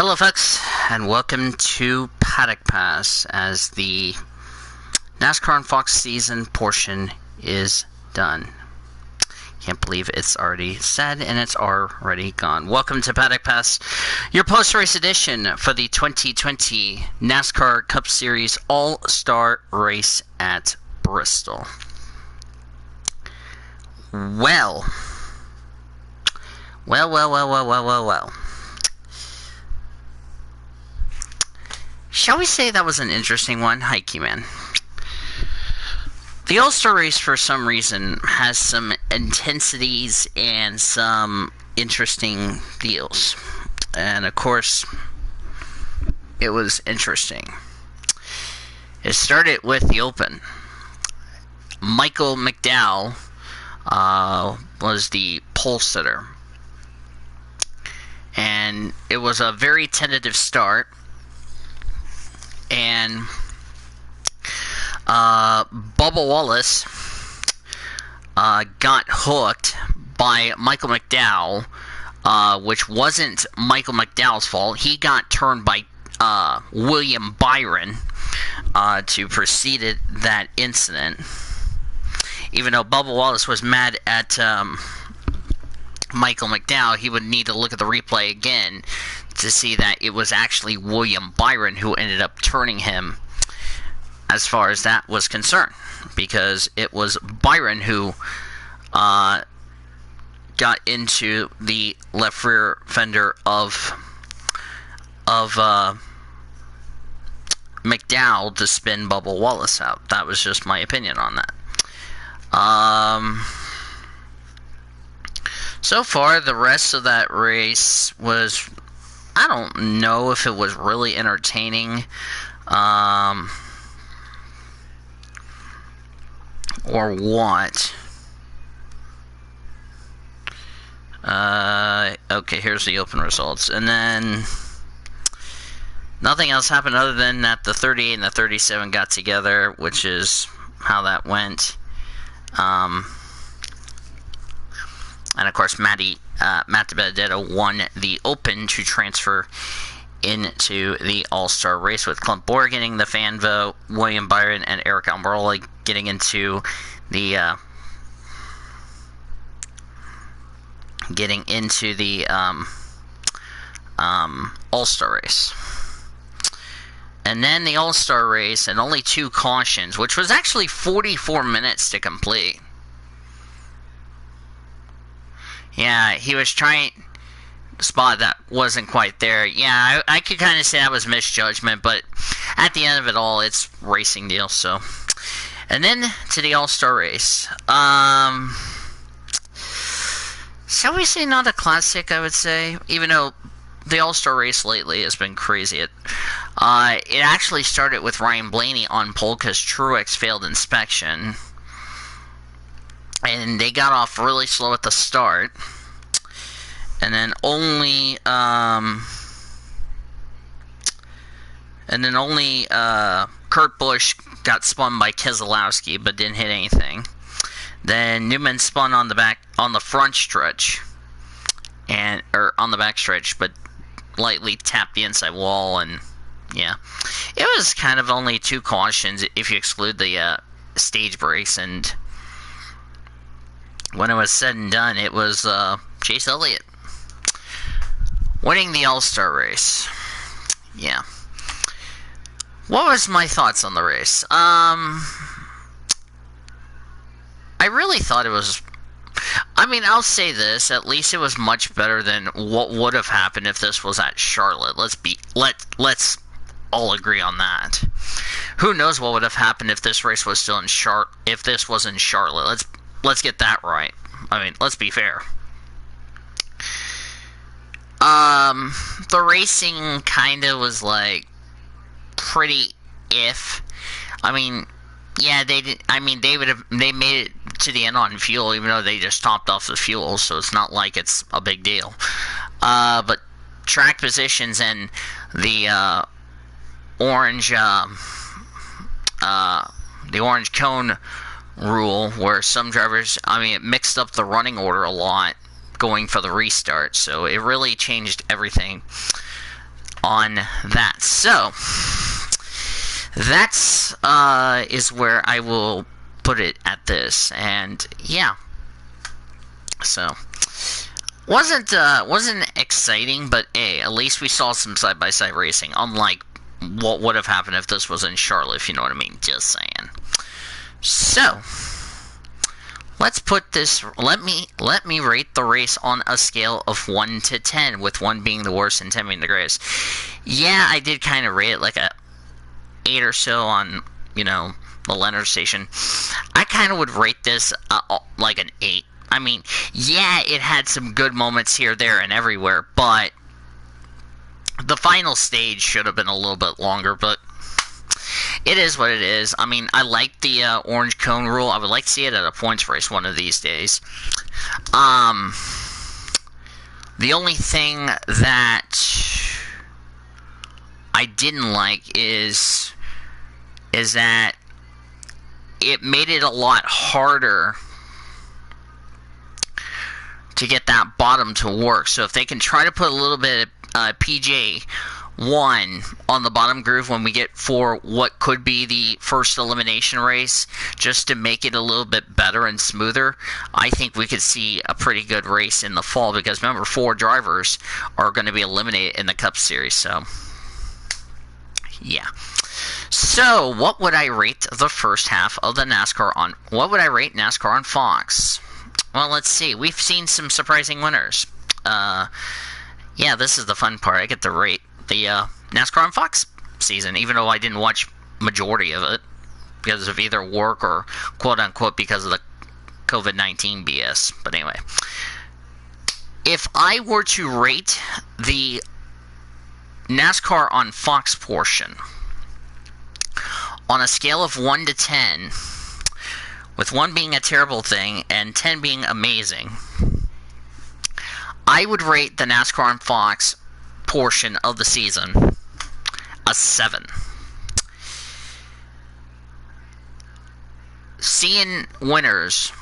Hello folks, and welcome to Paddock Pass as the NASCAR on Fox season portion is done. Can't believe it's already said and it's already gone. Welcome to Paddock Pass, your post-race edition for the 2020 NASCAR Cup Series All-Star Race at Bristol. Well. Shall we say that was an interesting one? Hikey man. The All-Star Race, for some reason, has some intensities and some interesting deals. And, of course, it was interesting. It started with the Open. Michael McDowell was the pole sitter. And it was a very tentative start. And Bubba Wallace got hooked by Michael McDowell, which wasn't Michael McDowell's fault. He got turned by William Byron to precede that incident. Even though Bubba Wallace was mad at Michael McDowell, he would need to look at the replay again to see that it was actually William Byron who ended up turning him as far as that was concerned, because it was Byron who got into the left rear fender of McDowell to spin Bubba Wallace out. That was just my opinion on that. So far, the rest of that race was, I don't know if it was really entertaining, or what. Okay, here's the Open results. And then nothing else happened other than that the 38 and the 37 got together, which is how that went. And of course, Matt DiBenedetto won the Open to transfer into the All-Star race, with Clint Bowyer getting the fan vote, William Byron and Eric Almirola getting into the All-Star race. And then the All-Star race, and only 2 cautions, which was actually 44 minutes to complete. Yeah, he was trying a spot that wasn't quite there. Yeah, I could kind of say that was misjudgment, but at the end of it all, it's racing deal, so. And then to the All-Star race. Shall we say not a classic, I would say? Even though the All-Star race lately has been crazy. It actually started with Ryan Blaney on pole because Truex failed inspection. And they got off really slow at the start. And then only Kurt Busch got spun by Keselowski, but didn't hit anything. Then Newman spun on the front stretch, or on the back stretch, but lightly tapped the inside wall, and yeah, it was kind of only 2 cautions if you exclude the stage breaks. And when it was said and done, it was Chase Elliott winning the All-Star race. Yeah. What was my thoughts on the race? I really thought it was, I mean, I'll say this, at least it was much better than what would have happened if this was at Charlotte. Let's all agree on that. Who knows what would have happened if this race was still in if this was in Charlotte. Let's get that right. I mean, let's be fair. The racing kind of was like pretty if. I mean, yeah, they did. I mean, they made it to the end on fuel, even though they just topped off the fuel, so it's not like it's a big deal. But track positions and the orange cone rule, where some drivers, I mean, it mixed up the running order a lot going for the restart, so it really changed everything. on that. So that's is where I will put it at this. And yeah, so wasn't exciting, but hey, at least we saw some side-by-side racing, unlike what would have happened if this was in Charlotte, if you know what I mean. Just saying. So let's put this. Let me rate the race on a scale of 1 to 10, with 1 being the worst and 10 being the greatest. Yeah, I did kind of rate it like a 8 or so on, the Leonard station. I kind of would rate this like an 8. I mean, yeah, it had some good moments here, there, and everywhere, but the final stage should have been a little bit longer, but it is what it is. I mean, I like the orange cone rule. I would like to see it at a points race one of these days. The only thing that I didn't like is that it made it a lot harder to get that bottom to work. So if they can try to put a little bit of PJ1 on the bottom groove when we get for what could be the first elimination race, just to make it a little bit better and smoother, I think we could see a pretty good race in the fall, because remember, 4 drivers are going to be eliminated in the Cup Series. So yeah. So what would I rate the first half of the NASCAR on? What would I rate NASCAR on Fox? Well, let's see. We've seen some surprising winners. Yeah, this is the fun part. I get to rate the NASCAR on Fox season, even though I didn't watch majority of it because of either work or quote-unquote because of the COVID-19 BS. But anyway, if I were to rate the NASCAR on Fox portion on a scale of 1 to 10, with 1 being a terrible thing and 10 being amazing, I would rate the NASCAR on Fox portion of the season a 7. Seeing winners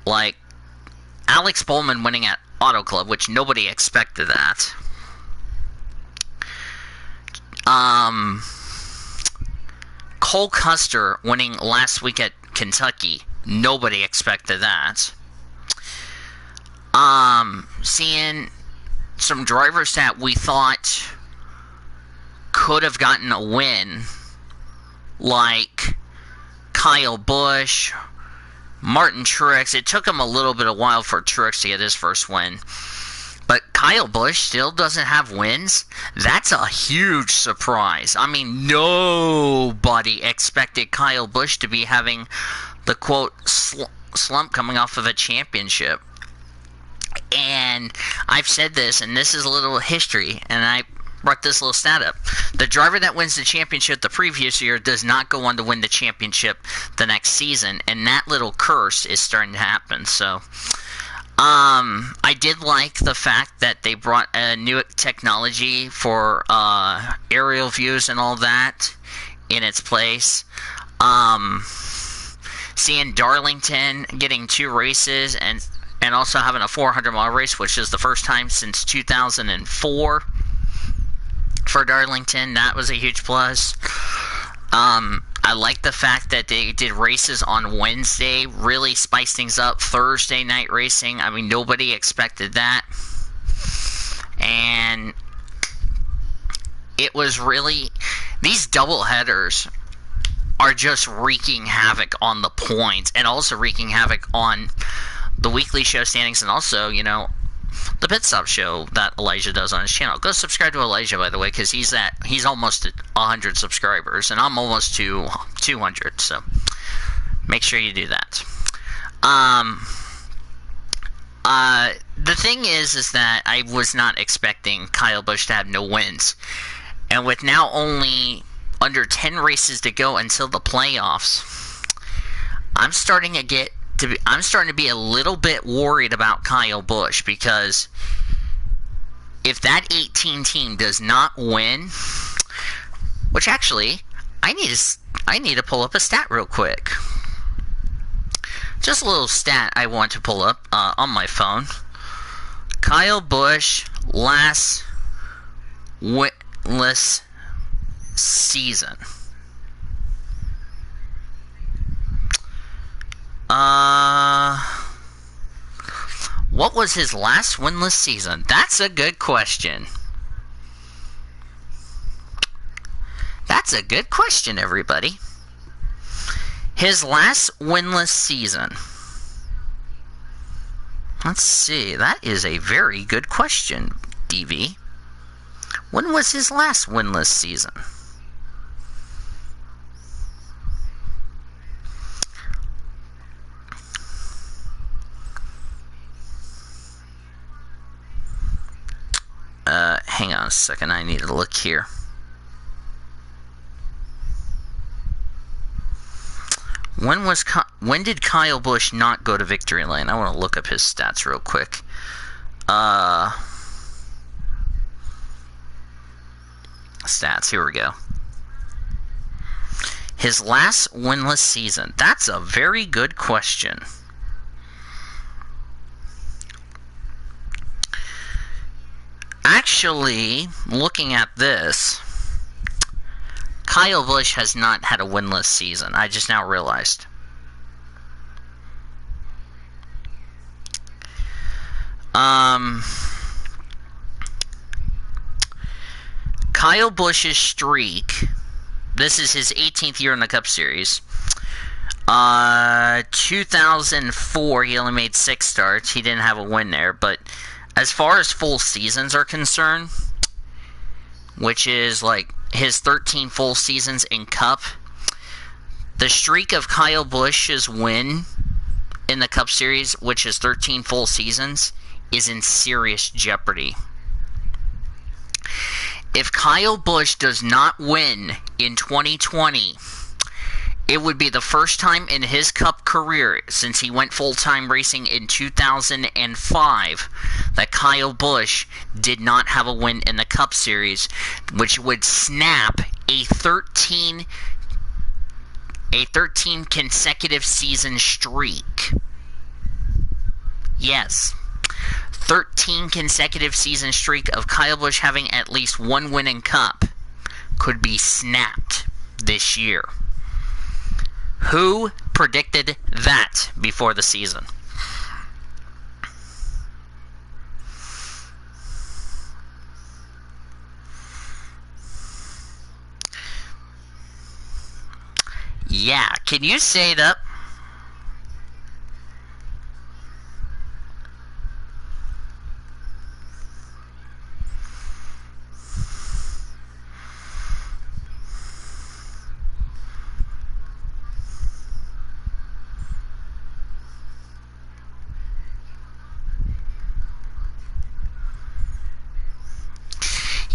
like Alex Bowman winning at Auto Club, which nobody expected that. Cole Custer winning last week at Kentucky, nobody expected that. Seeing some drivers that we thought could have gotten a win, like Kyle Busch, Martin Truex. It took him a little bit of while for Truex to get his first win, but Kyle Busch still doesn't have wins. That's a huge surprise. I mean, nobody expected Kyle Busch to be having the quote slump coming off of a championship. And I've said this, and this is a little history, and I brought this little stat up. The driver that wins the championship the previous year does not go on to win the championship the next season, and that little curse is starting to happen. So I did like the fact that they brought a new technology for aerial views and all that in its place. Seeing Darlington getting 2 races and also having a 400-mile race, which is the first time since 2004 for Darlington. That was a huge plus. I like the fact that they did races on Wednesday, really spiced things up. Thursday night racing, I mean, nobody expected that. And it was really, these double headers are just wreaking havoc on the points and also wreaking havoc on the weekly show standings, and also, the Pit Stop show that Elijah does on his channel. Go subscribe to Elijah, by the way, because he's almost at 100 subscribers, and I'm almost to 200, so make sure you do that. The thing is that I was not expecting Kyle Busch to have no wins, and with now only under 10 races to go until the playoffs, I'm starting to be a little bit worried about Kyle Busch, because if that 18 team does not win, which actually I need to pull up a stat real quick. Just a little stat I want to pull up on my phone. Kyle Busch last winless season. What was his last winless season? That's a good question. That's a good question, everybody. His last winless season. Let's see. That is a very good question, DV. When was his last winless season? Hang on a second. I need to look here. When did Kyle Busch not go to victory lane? I want to look up his stats real quick. Stats, here we go. His last winless season. That's a very good question. Actually, looking at this, Kyle Busch has not had a winless season. I just now realized. Kyle Busch's streak, this is his 18th year in the Cup Series. 2004, he only made 6 starts. He didn't have a win there, but as far as full seasons are concerned, which is like his 13 full seasons in Cup, the streak of Kyle Busch's win in the Cup Series, which is 13 full seasons, is in serious jeopardy. If Kyle Busch does not win in 2020, it would be the first time in his Cup career, since he went full-time racing in 2005, that Kyle Busch did not have a win in the Cup Series, which would snap a 13 consecutive season streak. Yes. 13 consecutive season streak of Kyle Busch having at least one win in Cup could be snapped this year. Who predicted that before the season? Yeah, can you say that?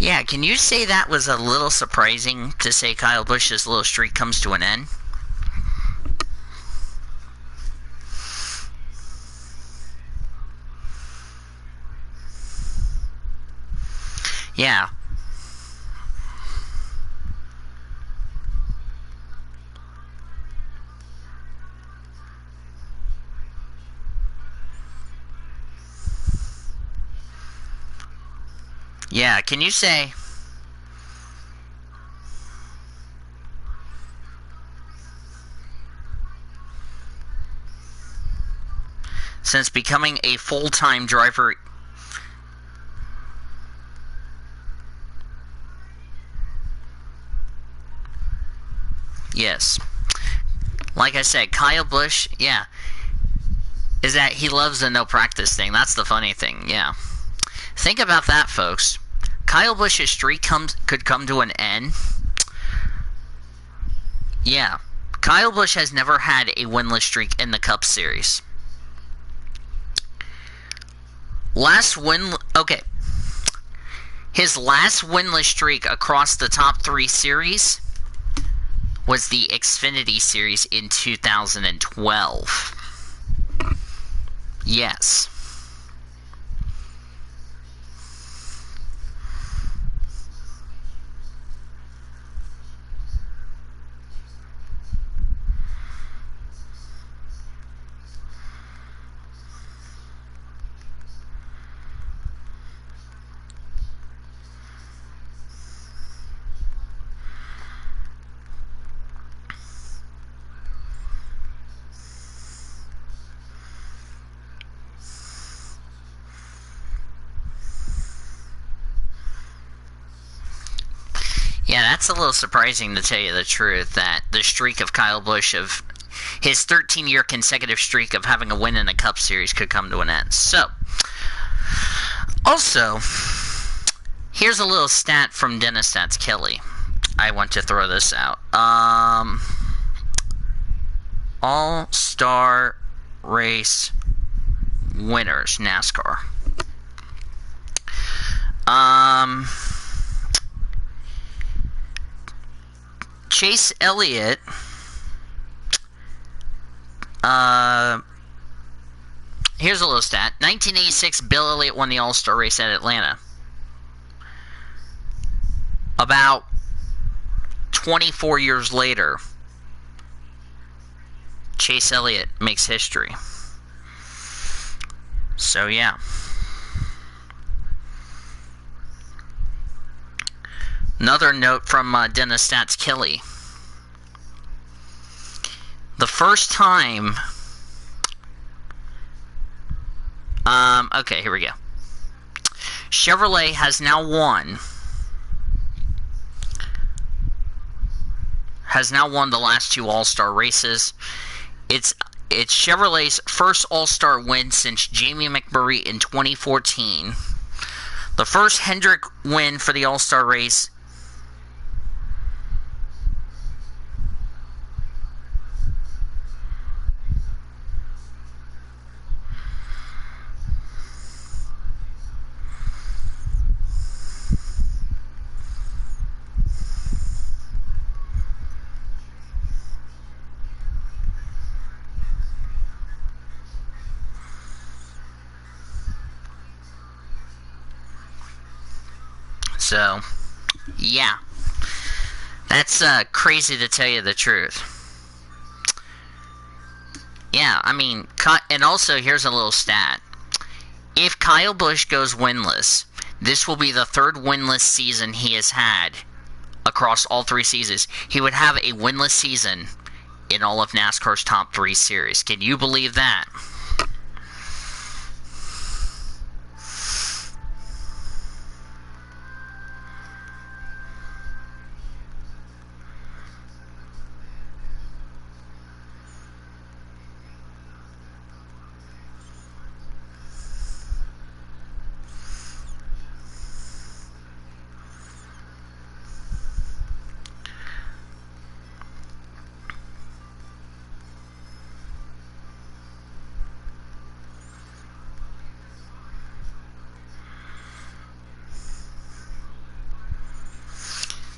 Yeah, can you say that was a little surprising to say Kyle Busch's little streak comes to an end? Yeah. Yeah, can you say... Since becoming a full-time driver... Yes. Like I said, Kyle Busch, yeah, is that he loves the no practice thing. That's the funny thing, yeah. Think about that, folks. Kyle Busch's streak could come to an end. Yeah. Kyle Busch has never had a winless streak in the Cup Series. Okay. His last winless streak across the top 3 series was the Xfinity Series in 2012. Yes. that's a little surprising, to tell you the truth, that the streak of Kyle Busch, of his 13-year consecutive streak of having a win in a Cup Series, could come to an end. So, also, here's a little stat from Dennis Stats Kelly. I want to throw this out. All-Star Race winners, NASCAR. Chase Elliott, here's a little stat. 1986, Bill Elliott won the All-Star race at Atlanta. About 24 years later, Chase Elliott makes history. So, yeah. Another note from Dennis Stats Kelly. The first time... okay, here we go. Chevrolet has now won the last two All-Star races. It's Chevrolet's first All-Star win since Jamie McMurray in 2014. The first Hendrick win for the All-Star race. So, yeah. That's crazy, to tell you the truth. Yeah, I mean, and also here's a little stat. If Kyle Busch goes winless, this will be the third winless season he has had across all three seasons. He would have a winless season in all of NASCAR's top three series. Can you believe that?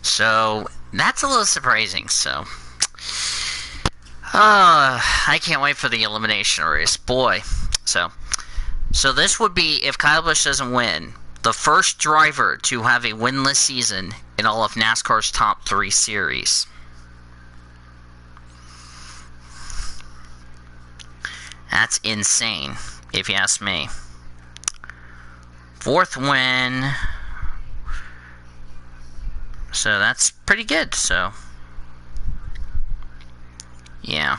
So, that's a little surprising, so. I can't wait for the elimination race. Boy. So this would be, if Kyle Busch doesn't win, the first driver to have a winless season in all of NASCAR's top three series. That's insane, if you ask me. Fourth win. So that's pretty good, so. Yeah.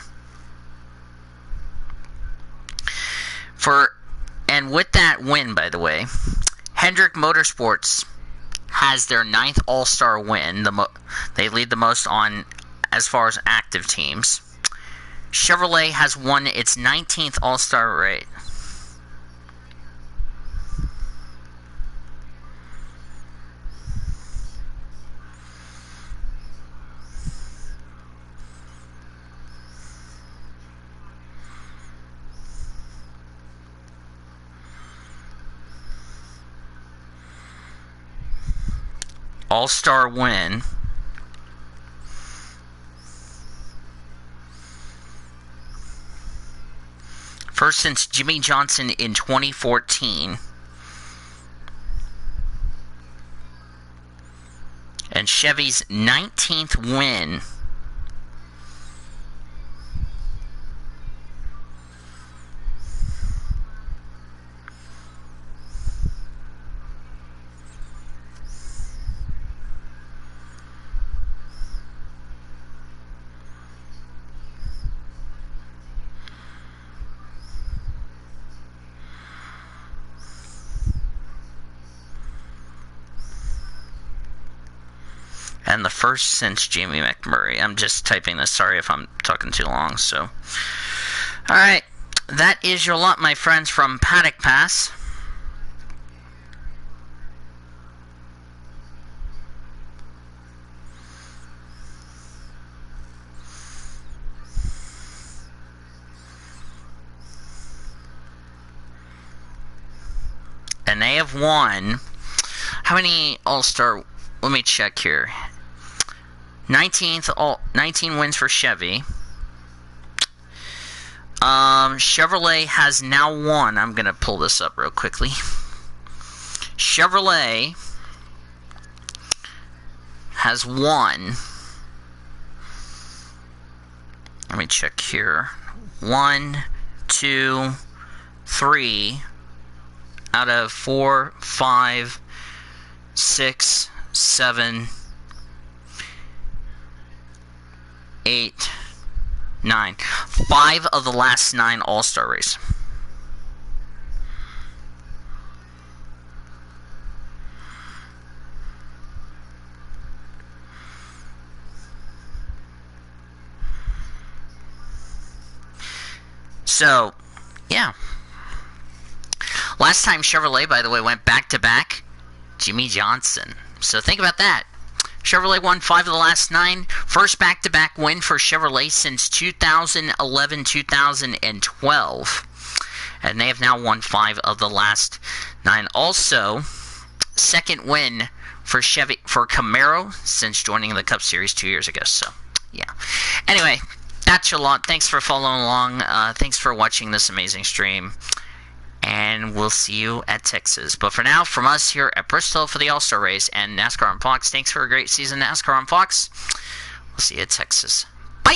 And with that win, by the way, Hendrick Motorsports has their 9th All-Star win. They lead the most on as far as active teams. Chevrolet has won its 19th All-Star race. All-Star win. First since Jimmy Johnson in 2014. And Chevy's 19th win. And the first since Jamie McMurray. I'm just typing this. Sorry if I'm talking too long. So, alright. That is your lot, my friends, from Paddock Pass. And they have won. How many All-Star? Let me check here. 19 wins for Chevy. Chevrolet has now won. I'm going to pull this up real quickly. Chevrolet has won. Let me check here. 1, 2, 3 out of 4, 5, 6, 7, 8, 9. 5 of the last 9 All-Star race. So, yeah. Last time Chevrolet, by the way, went back-to-back, Jimmy Johnson. So think about that. Chevrolet won 5 of the last 9. First back-to-back win for Chevrolet since 2011-2012. And they have now won 5 of the last 9. Also, second win for Camaro since joining the Cup Series 2 years ago. So, yeah. Anyway, that's your lot. Thanks for following along. Thanks for watching this amazing stream. And we'll see you at Texas. But for now, from us here at Bristol for the All-Star Race and NASCAR on Fox, thanks for a great season, NASCAR on Fox. We'll see you at Texas. Bye!